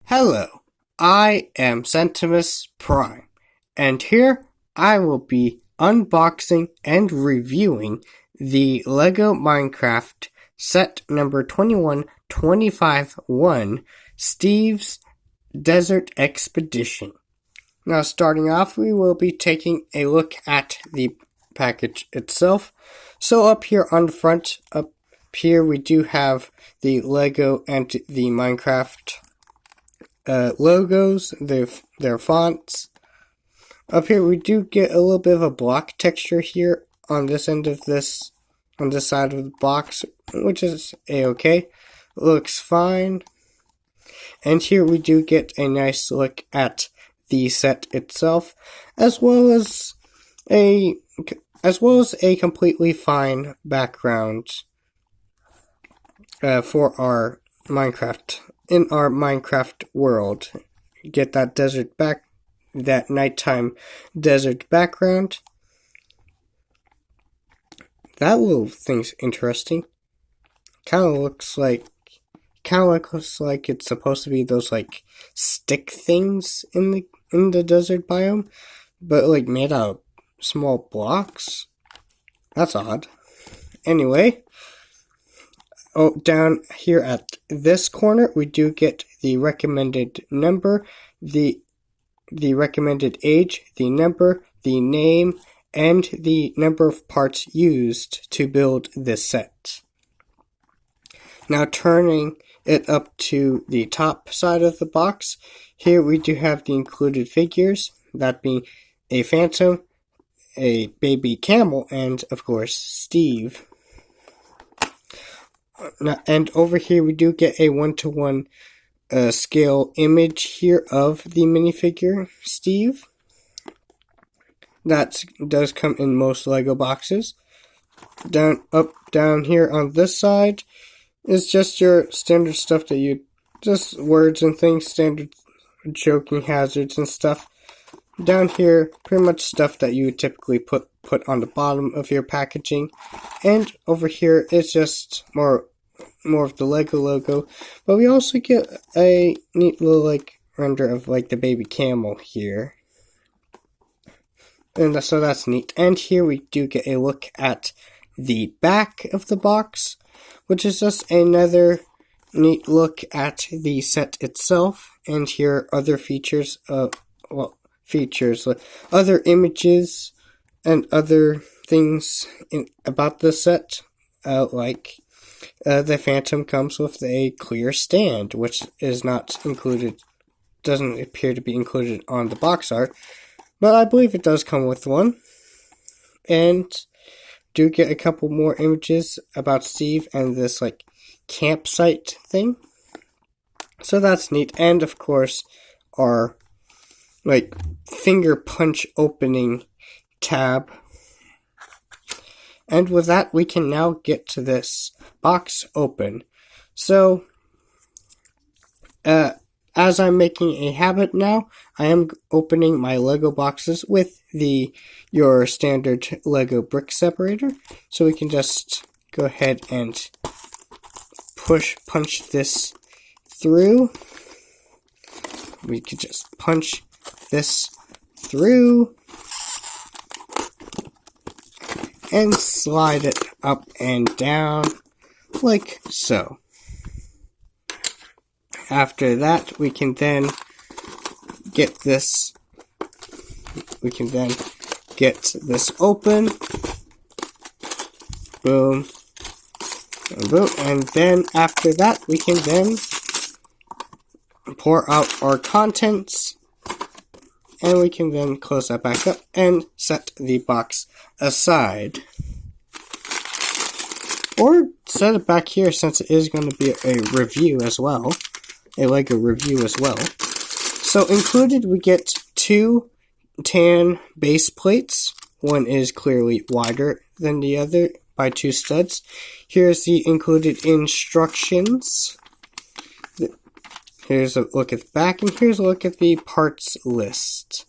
Hello, I am Centimus Prime, and here I will be unboxing and reviewing the LEGO Minecraft set number 2125-1, Steve's Desert Expedition. Now, starting off, we will be taking a look at the package itself. So up here on the front, up here we do have the LEGO and the Minecraft logos, their fonts. Up here we do get a little bit of a block texture here on this end of this, on this side of the box, which is a-okay. Looks fine. And here we do get a nice look at the set itself, as well as a completely fine background for our Minecraft. In our Minecraft world, get that that nighttime desert background. That little thing's interesting. Kind of looks like it's supposed to be those like stick things in the desert biome, but like made out of small blocks. That's odd. Anyway. Oh, down here at this corner, we do get the recommended number, the recommended age, the number, the name, and the number of parts used to build this set. Now, turning it up to the top side of the box, here we do have the included figures, that being a phantom, a baby camel, and, of course, Steve. And over here we do get a 1-to-1 scale image here of the minifigure Steve. That does come in most LEGO boxes. Down here on this side is just your standard stuff that just words and things, standard joking hazards and stuff. Down here, pretty much stuff that you would typically put on the bottom of your packaging. And over here is just more of the LEGO logo. But we also get a neat little like render of like the baby camel here. And so that's neat. And here we do get a look at the back of the box, which is just another neat look at the set itself. And here are other features, other images and other things about the set, like the Phantom comes with a clear stand, which is not included, doesn't appear to be included on the box art, but I believe it does come with one. And do get a couple more images about Steve and this like campsite thing. So that's neat. And of course, our like finger punch opening tab. And with that, we can now get to this box open. So, as I'm making a habit now, I am opening my LEGO boxes with your standard LEGO brick separator. So we can just go ahead and punch this through. We could just punch this through and slide it up and down like so. After that, we can then get this open. Boom. And boom. And then after that, we can then pour out our contents. And we can then close that back up and set the box aside. Or set it back here since it is going to be a review as well. A LEGO review as well. So included we get 2 tan base plates. One is clearly wider than the other by 2 studs. Here's the included instructions. Here's a look at the back, and here's a look at the parts list.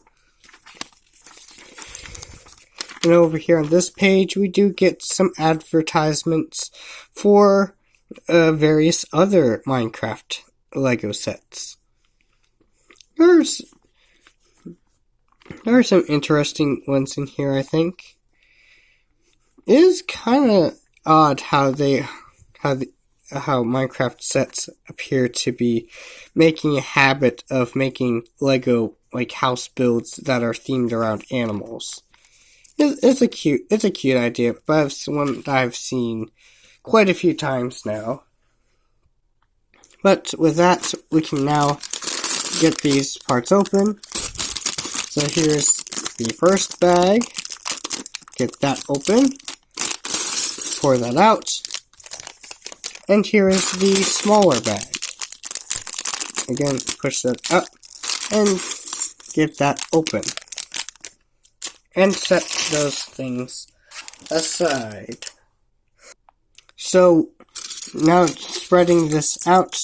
And over here on this page, we do get some advertisements for various other Minecraft LEGO sets. There's there are some interesting ones in here, I think. It is kind of odd how Minecraft sets appear to be making a habit of making Lego like house builds that are themed around animals. It's a cute idea, but it's one that I've seen quite a few times now. But with that, we can now get these parts open. So here's the first bag. Get that open. Pour that out. And here is the smaller bag. Again, push that up and get that open. And set those things aside. So now spreading this out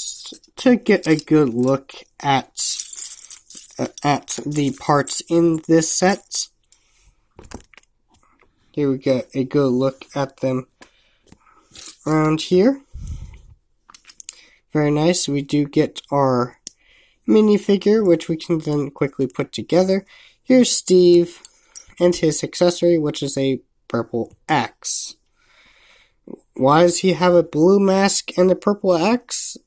to get a good look at the parts in this set. Here we get a good look at them around here. Very nice. We do get our minifigure, which we can then quickly put together. Here's Steve and his accessory, which is a purple axe. Why does he have a blue mask and a purple axe?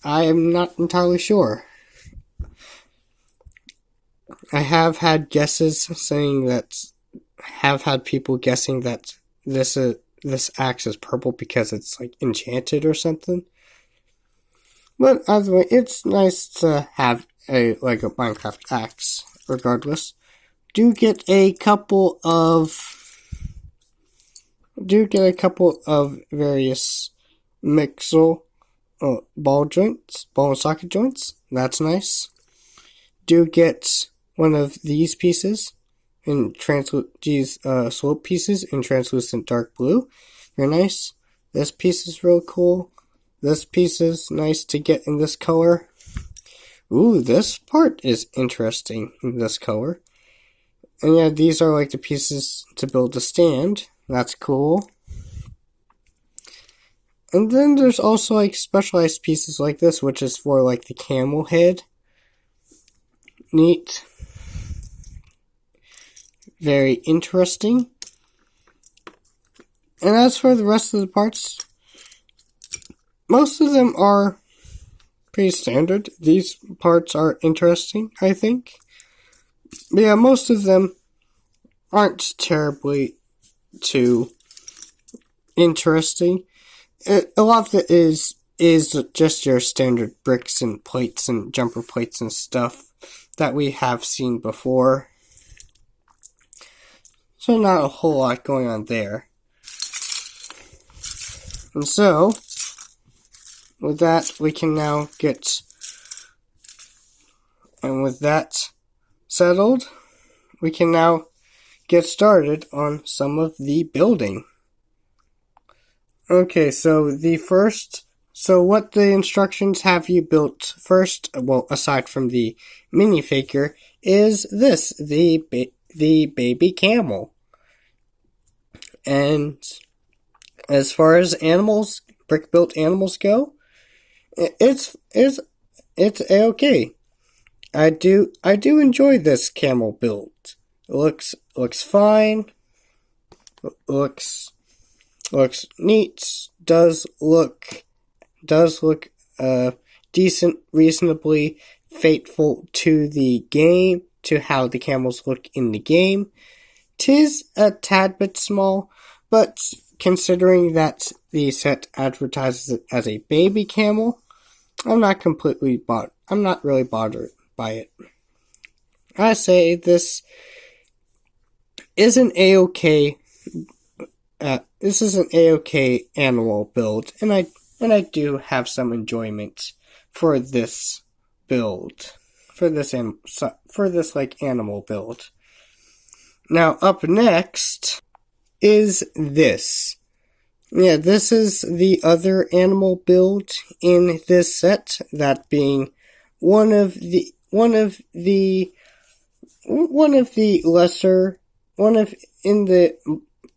I am not entirely sure. I have had guesses saying that, have had people guessing that this axe is purple because it's like enchanted or something. But either way, it's nice to have a Minecraft axe, regardless. Do get a couple of various mixel ball and socket joints. That's nice. Do get one of these pieces in slope pieces in translucent dark blue. Very nice. This piece is real cool. This piece is nice to get in this color. Ooh, this part is interesting in this color. And yeah, these are like the pieces to build the stand. That's cool. And then there's also like specialized pieces like this, which is for like the camel head. Neat. Very interesting. And as for the rest of the parts, most of them are pretty standard. These parts are interesting, I think. But yeah, most of them aren't terribly too interesting. A lot of it is just your standard bricks and plates and jumper plates and stuff that we have seen before. So not a whole lot going on there. And so, with that, we can now get, and with that settled, we can now get started on some of the building. Okay, so what the instructions have you built first, well, aside from the minifigure, is this, the baby camel. And as far as animals, brick-built animals go, it's okay. I do enjoy this camel build. It looks fine. Looks neat. Does look decent, reasonably faithful to the game, to how the camels look in the game. 'Tis a tad bit small, but considering that the set advertises it as a baby camel, I'm not really bothered by it. I say this is an A-OK animal build, and I do have some enjoyment for this build, for this animal build. Now up next is this. Yeah, this is the other animal build in this set, that being one of the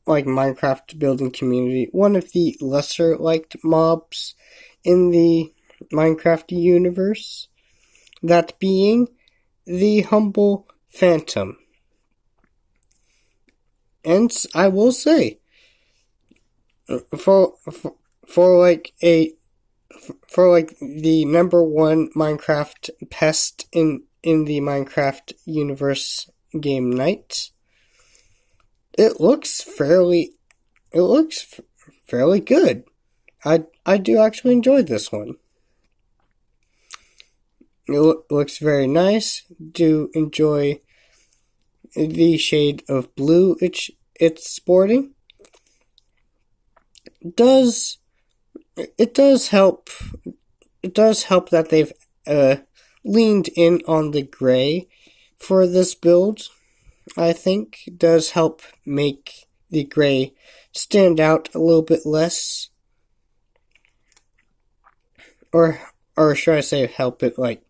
Minecraft building community, one of the lesser liked mobs in the Minecraft universe. that being the humble Phantom. And I will say, for for like a for like the number one Minecraft pest in the Minecraft universe game Night, it looks fairly good. I do actually enjoy this one. It looks very nice. Do enjoy the shade of blue it's sporting. Does it does help that they've leaned in on the gray for this build. I think it does help make the gray stand out a little bit less, or should I say help it like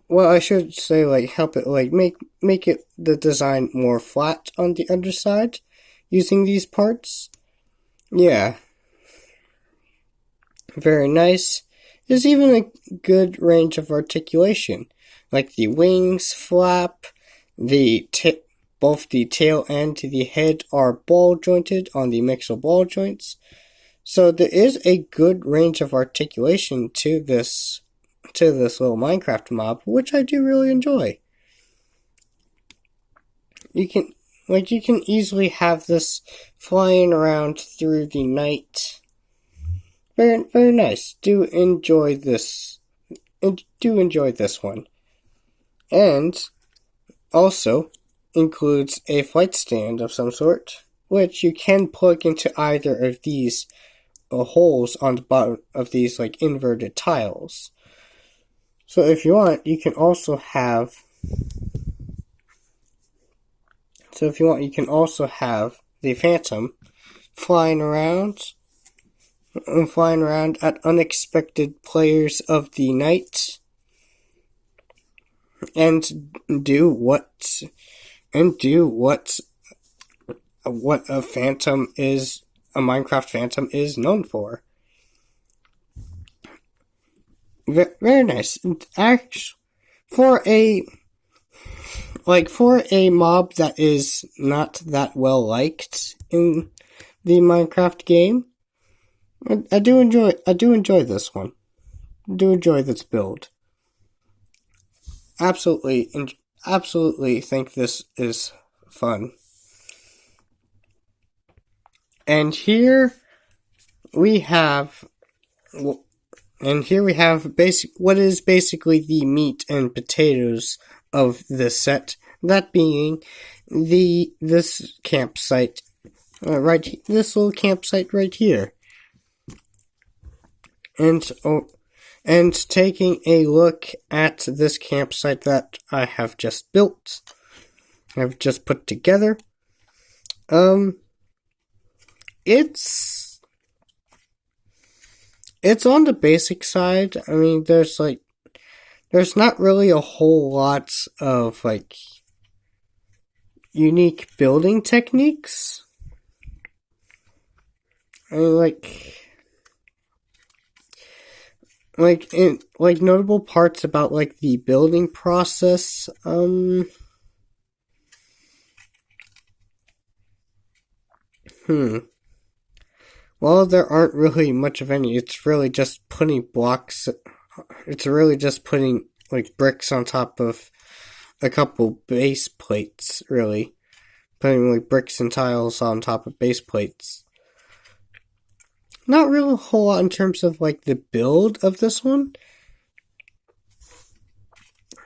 well, I should say like help it like make it the design more flat on the underside using these parts. Yeah. Very nice. There's even a good range of articulation, like the wings flap, both the tail and the head are ball jointed on the mixer ball joints. So there is a good range of articulation to this little Minecraft mob, which I do really enjoy. You can easily have this flying around through the night. Very, very nice. Do enjoy this one. And also includes a flight stand of some sort, which you can plug into either of these holes on the bottom of these like inverted tiles. So if you want, you can also have the Phantom flying around at unexpected players of the night and do what a Minecraft Phantom is known for. Very nice. Actually, for a mob that is not that well liked in the Minecraft game, I do enjoy this one. I do enjoy this build. Absolutely think this is fun. And here we have what is basically the meat and potatoes of this set. That being this campsite, this little campsite right here. And taking a look at this campsite that I have just built, I've just put together. It's on the basic side. I mean, there's not really a whole lot of like unique building techniques. I mean, notable parts about like the building process. Well, there aren't really much of any. It's really just putting blocks. It's really just putting like bricks on top of a couple base plates. Really, putting like bricks and tiles on top of base plates. Not really a whole lot in terms of like the build of this one,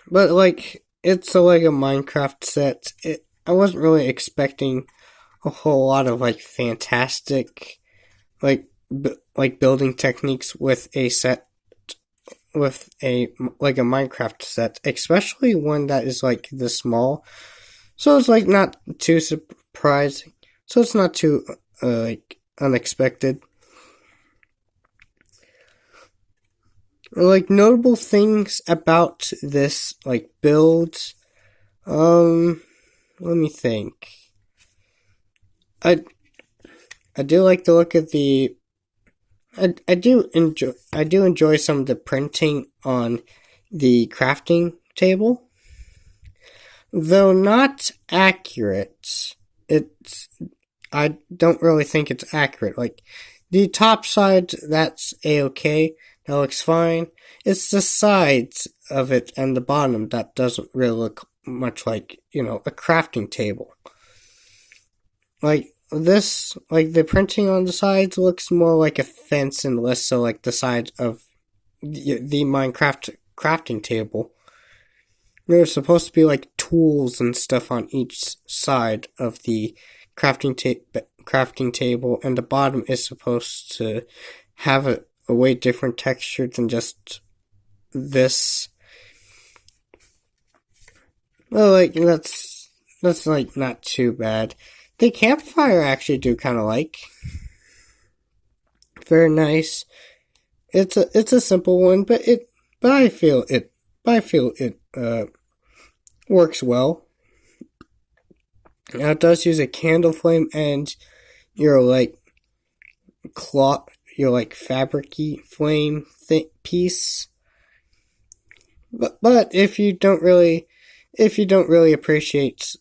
but like it's a Lego Minecraft set. I wasn't really expecting a whole lot of like fantastic like building techniques with a set, with a Minecraft set, especially one that is like this small. So it's like not too surprising. So it's not too unexpected. Like notable things about this like build. Let me think. I do like the look of the I do enjoy some of the printing on the crafting table, though not accurate. It's I don't really think it's accurate. Like the top side, that's a-okay. That looks fine. It's the sides of it and the bottom that doesn't really look much like, a crafting table. Like this, like the printing on the sides looks more like a fence and less so like the side of the Minecraft crafting table. There's supposed to be like tools and stuff on each side of the crafting table, and the bottom is supposed to have a way different texture than just this. Well, like that's like not too bad. The campfire I actually do kind of like. Very nice. It's a simple one, but I feel it works well. Now it does use a candle flame and your fabric-y flame piece. But if you don't really appreciate,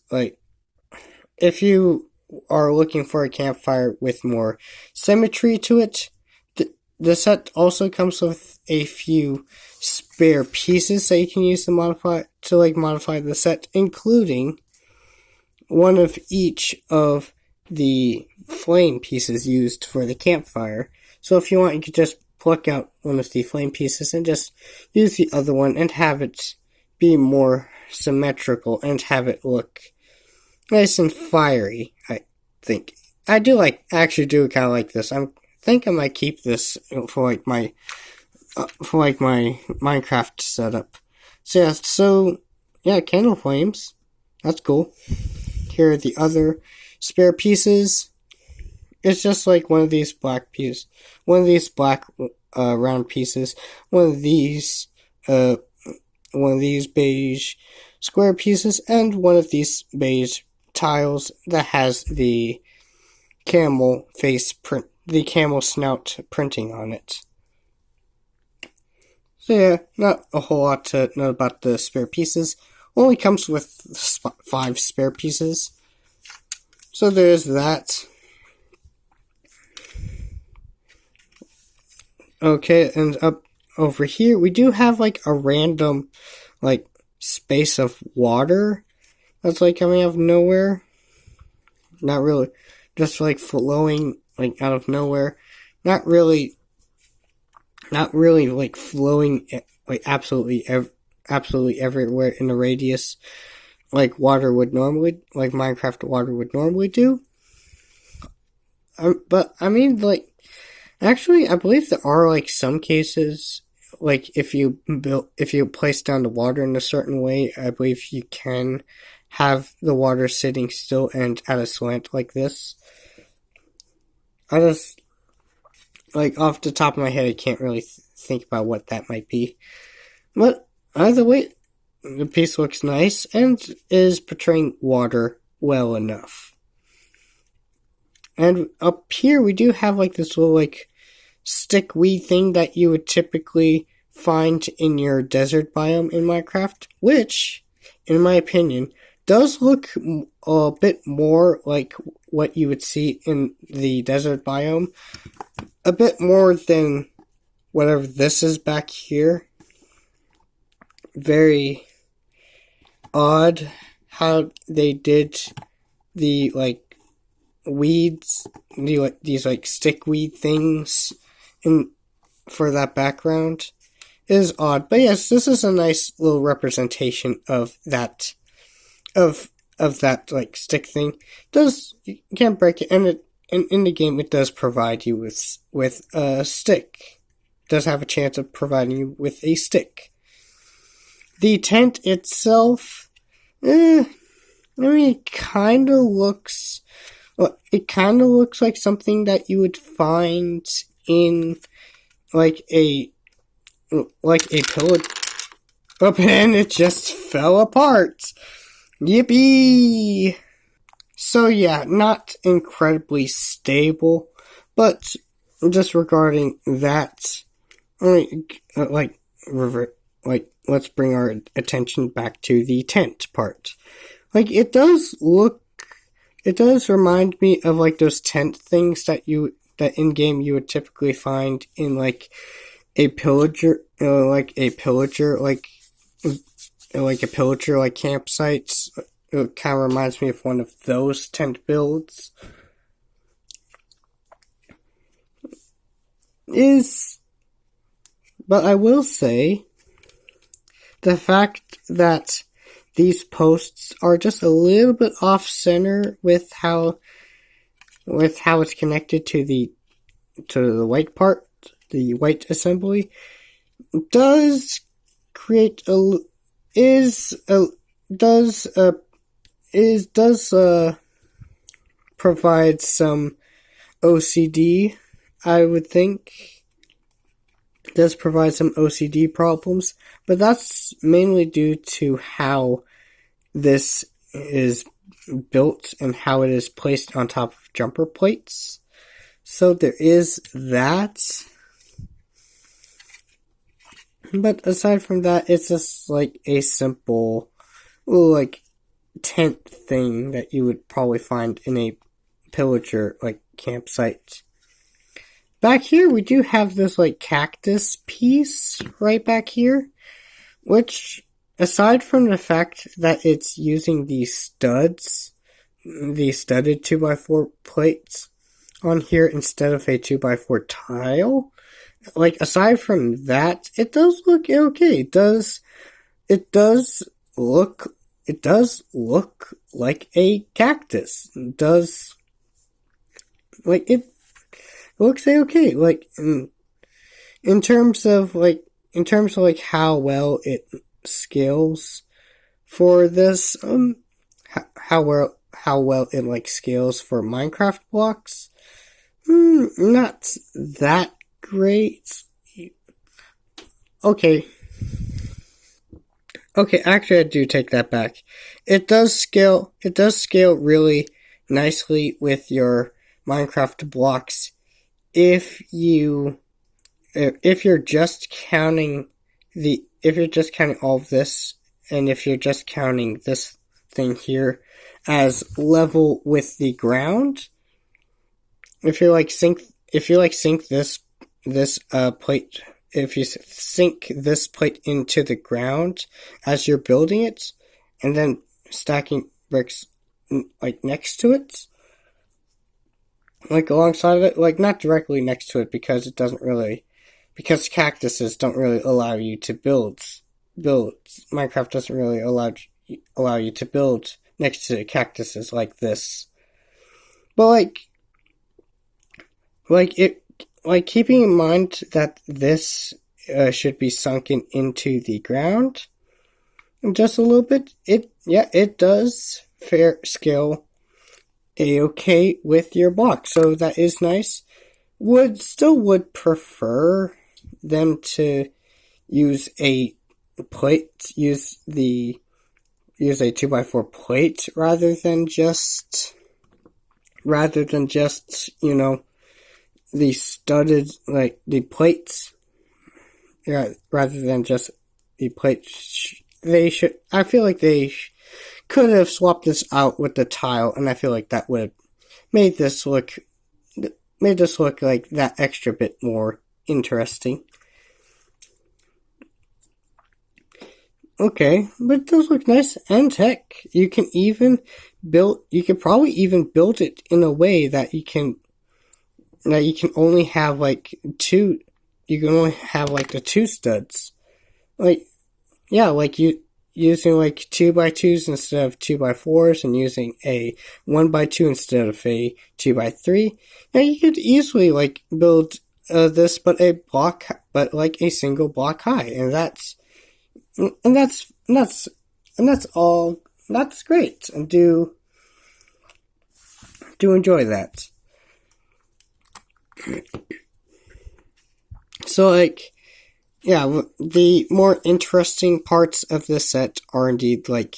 if you are looking for a campfire with more symmetry to it, the set also comes with a few spare pieces that you can use to modify the set, including one of each of the flame pieces used for the campfire. So if you want, you could just pluck out one of the flame pieces and just use the other one and have it be more symmetrical and have it look nice and fiery, I think. I actually do kind of like this. I think I might keep this for my Minecraft setup. So yeah, candle flames. That's cool. Here are the other spare pieces. It's just like one of these black round pieces, one of these beige square pieces, and one of these beige tiles that has the camel snout printing on it. So yeah, not a whole lot to know about the spare pieces. Only comes with 5 spare pieces. So there's that. Okay, and up over here, we do have a random space of water that's coming out of nowhere. Not really, just flowing out of nowhere. Not really flowing absolutely everywhere in a radius water would normally, Minecraft water would normally do. But I mean, actually, I believe there are some cases, if you place down the water in a certain way, I believe you can have the water sitting still and at a slant like this. I just, off the top of my head, I can't really think about what that might be. But either way, the piece looks nice and is portraying water well enough. And up here, we do have this little stickweed thing that you would typically find in your desert biome in Minecraft, which, in my opinion, does look a bit more like what you would see in the desert biome. A bit more than whatever this is back here. Very odd how they did the weeds, these stickweed things for that background. It is odd, but yes, this is a nice little representation of that stick thing. You can't break it, and in the game it does provide you with a stick. It does have a chance of providing you with a stick. The tent itself, it kind of looks like something that you would find in a pillow. Oh, and it just fell apart. Yippee! So yeah, not incredibly stable, but just regarding that, like, let's bring our attention back to the tent part. Like, it does remind me of, like, those tent things that in game you would typically find in, like, a pillager, like a pillager campsites. It kind of reminds me of one of those tent builds. But I will say, the fact that these posts are just a little bit off center with how it's connected to the white part, the white assembly, does provide some OCD, I would think. Does provide some OCD problems, but that's mainly due to how this is built and how it is placed on top of jumper plates. So there is that. But aside from that, it's just like a simple, like, tent thing that you would probably find in a pillager, like, campsite. Back here, we do have this, like, cactus piece right back here, which, aside from the fact that it's using these studs, the studded 2x4 plates on here instead of a 2x4 tile, like, aside from that, it does look okay. It does look like a cactus. It does, like, it looks okay. Like, in terms of how well it scales for this, how well it, like, scales for Minecraft blocks, not that great. Okay, actually I do take that back. It does scale really nicely with your Minecraft blocks if you're just counting all of this, and if you're just counting this thing here as level with the ground. If you sink this plate, if you sink this plate into the ground as you're building it, and then stacking bricks, like, next to it, like, alongside of it, like, not directly next to it, because cactuses don't really allow you to build. Minecraft doesn't really allow you to build next to cactuses like this. But keeping in mind that this should be sunken into the ground just a little bit, it does scale a-okay with your block, so that is nice. Would prefer them to use a plate, use a 2x4 plate rather than just, the studded, like, the plates. Yeah, rather than just the plates. I feel like they could have swapped this out with the tile, and I feel like that would have made this look like that extra bit more interesting. Okay, but it does look nice, and heck, you can probably even build it in a way that you can only have, like, the 2 studs. Like, yeah, like, using, like, 2x2s instead of 2x4s, and using a 1x2 instead of a 2x3. Now, you could easily, like, build this, but a single block high, and that's all. That's great, and do enjoy that. So, like, yeah, the more interesting parts of this set are indeed, like,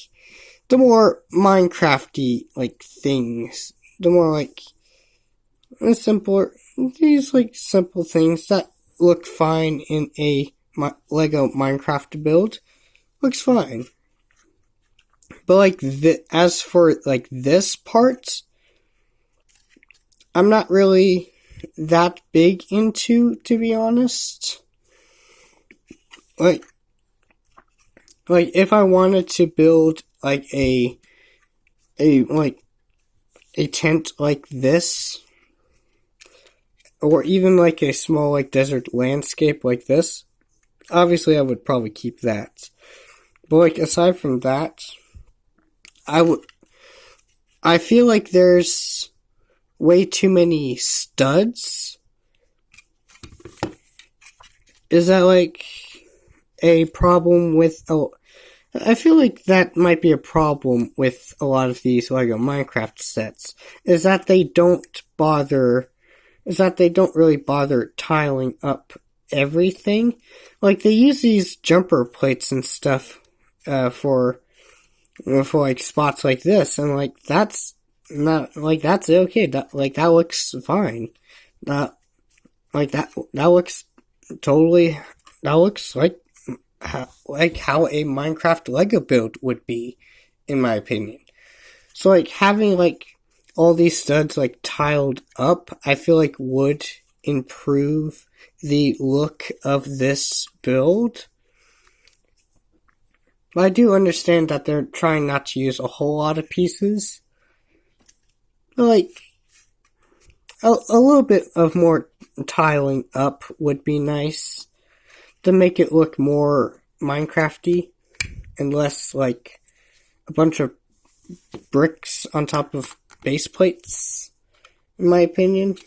the more Minecrafty, like, things. The more, like, simpler these like simple things that look fine in a Lego Minecraft build. Looks fine. But like as for like this part, I'm not really that big into, to be honest. Like if I wanted to build like a tent like this, or even like a small like desert landscape like this, obviously I would probably keep that. But like aside from that, I feel like there's way too many studs. Is that like a problem with I feel like that might be a problem with a lot of these Lego Minecraft sets, is that they don't really bother tiling up everything. Like, they use these jumper plates and stuff, for like spots like this, and like, that's okay. That looks fine. That looks like how a Minecraft Lego build would be, in my opinion. So like having like all these studs like tiled up, I feel like would improve the look of this build. But I do understand that they're trying not to use a whole lot of pieces. But like a little bit of more tiling up would be nice to make it look more Minecrafty and less like a bunch of bricks on top of base plates, in my opinion.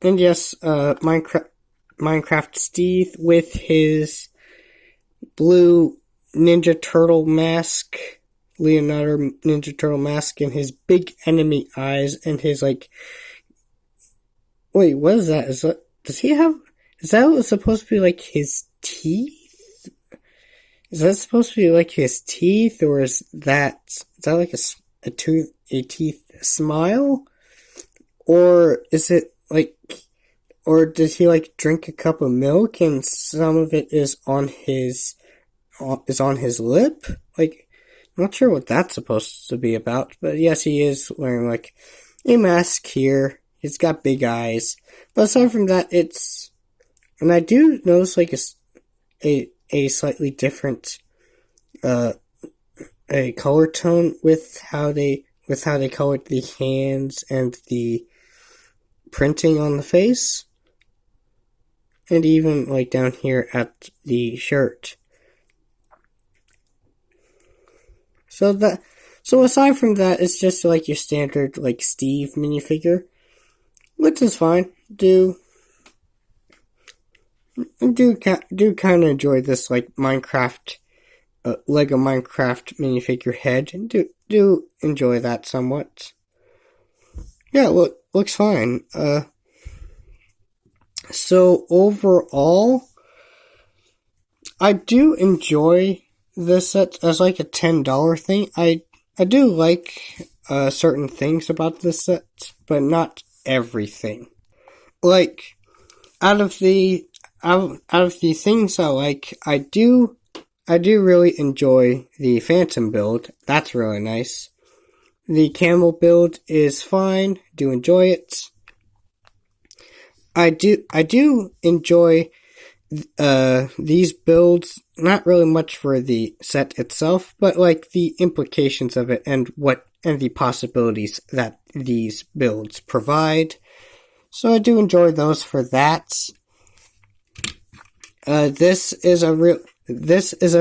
And yes, Minecraft Steve with his blue Ninja Turtle mask, Leonardo Ninja Turtle mask, and his big enemy eyes, and his like, wait, what is that? Is that supposed to be like his teeth? Is that supposed to be like his teeth, or is that like a teeth smile? Or is it like, or does he like drink a cup of milk and some of it is on his lip? Like, I'm not sure what that's supposed to be about, but yes, he is wearing like a mask here. He's got big eyes. But aside from that, and I do notice like a slightly different a color tone with how they colored the hands and the printing on the face, and even like down here at the shirt. So aside from that, it's just like your standard like Steve minifigure, which is fine. Do kind of enjoy this like Minecraft, Lego Minecraft minifigure head, and do enjoy that somewhat. Yeah, looks fine. So overall, I do enjoy this set as like a $10 thing. I do like certain things about this set, but not everything. Like out of the things I like, I do really enjoy the Phantom build. That's really nice. The Camel build is fine. Do enjoy it. I do enjoy these builds, not really much for the set itself, but like the implications of it and the possibilities that these builds provide. So I do enjoy those for that. This is a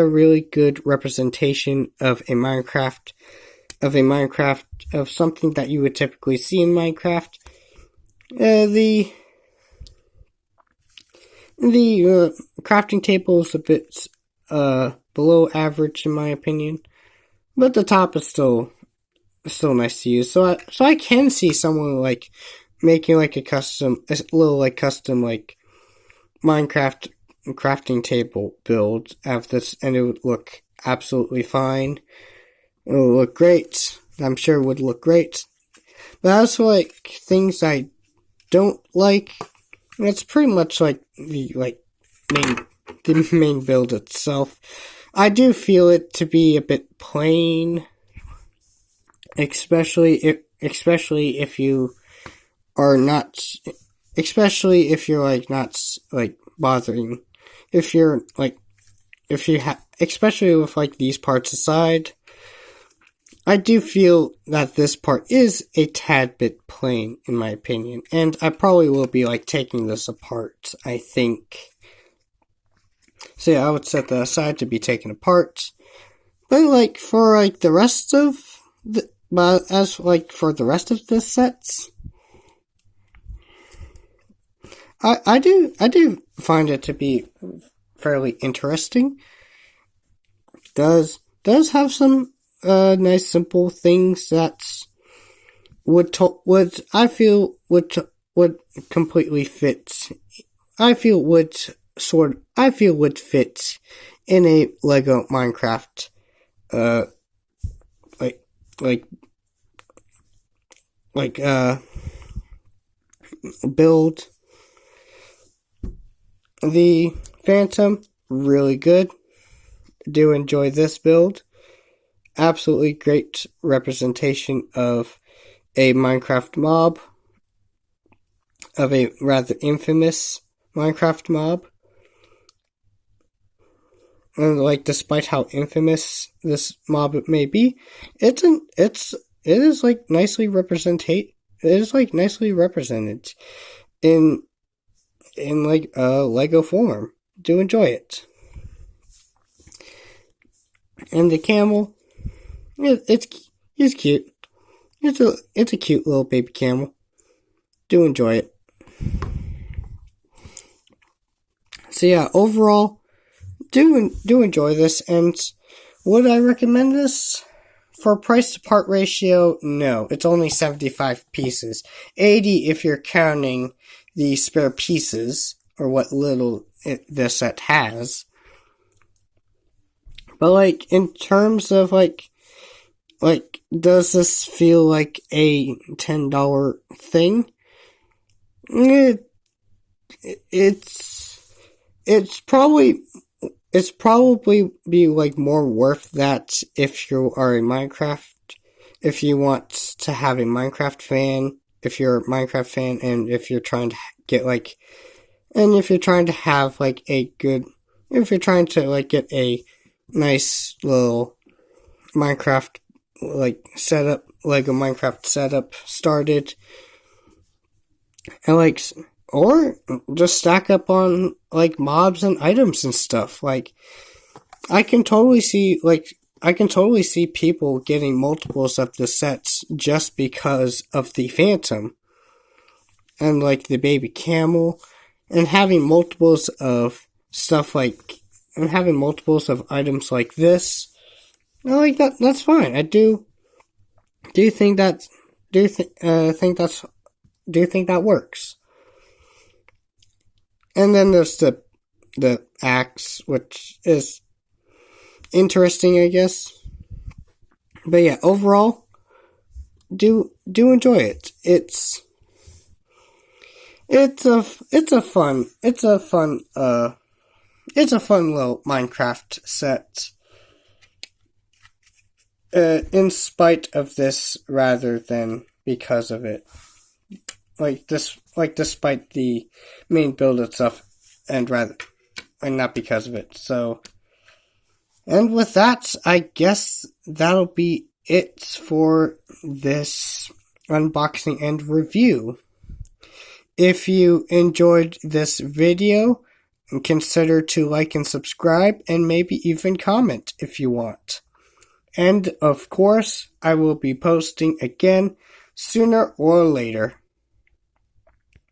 really good representation of something that you would typically see in Minecraft. The crafting table is a bit below average in my opinion, but the top is still nice to use. So I can see someone like making like a little custom like Minecraft crafting table build of this, and it would look absolutely fine. It would look great. I'm sure it would look great. But as for like things I don't like, it's pretty much like the main build itself. I do feel it to be a bit plain, especially if you are not, especially if you're like not like bothering, if you have, especially with like these parts aside. I do feel that this part is a tad bit plain, in my opinion, and I probably will be like taking this apart, I think. So yeah, I would set that aside to be taken apart. But like for like the rest of the, as like for the rest of the sets, I do find it to be fairly interesting. Does have some nice simple things that would completely fit. I feel would fit in a Lego Minecraft build. The Phantom, really good. Do enjoy this build. Absolutely great representation of a Minecraft mob, of a rather infamous Minecraft mob. And like, despite how infamous this mob may be, it is like nicely represented in like a Lego form. Do enjoy it. And the camel, he's cute. It's a cute little baby camel. Do enjoy it. So yeah, overall, do enjoy this. And would I recommend this? For price to part ratio, no. It's only 75 pieces. 80 if you're counting the spare pieces, or what little this set has. But like, in terms of like, does this feel like a $10 thing? It's probably be like more worth that if you are if you want to have a Minecraft fan, if you're a Minecraft fan, and if you're trying to get like, and if you're trying to have like if you're trying to like get a nice little Minecraft like setup, Lego Minecraft setup started, and like, or just stack up on like mobs and items and stuff. Like, I can totally see people getting multiples of the sets just because of the Phantom and like the baby camel, and having multiples of stuff like, and having multiples of items like this. I like that. That's fine. I do think that works. And then there's the axe, which is interesting, I guess. But yeah, overall, do enjoy it. It's a fun little Minecraft set. In spite of this, rather than because of it. Despite the main build itself, and not because of it. So, and with that, I guess that'll be it for this unboxing and review. If you enjoyed this video, consider to like and subscribe, and maybe even comment if you want. And of course, I will be posting again sooner or later.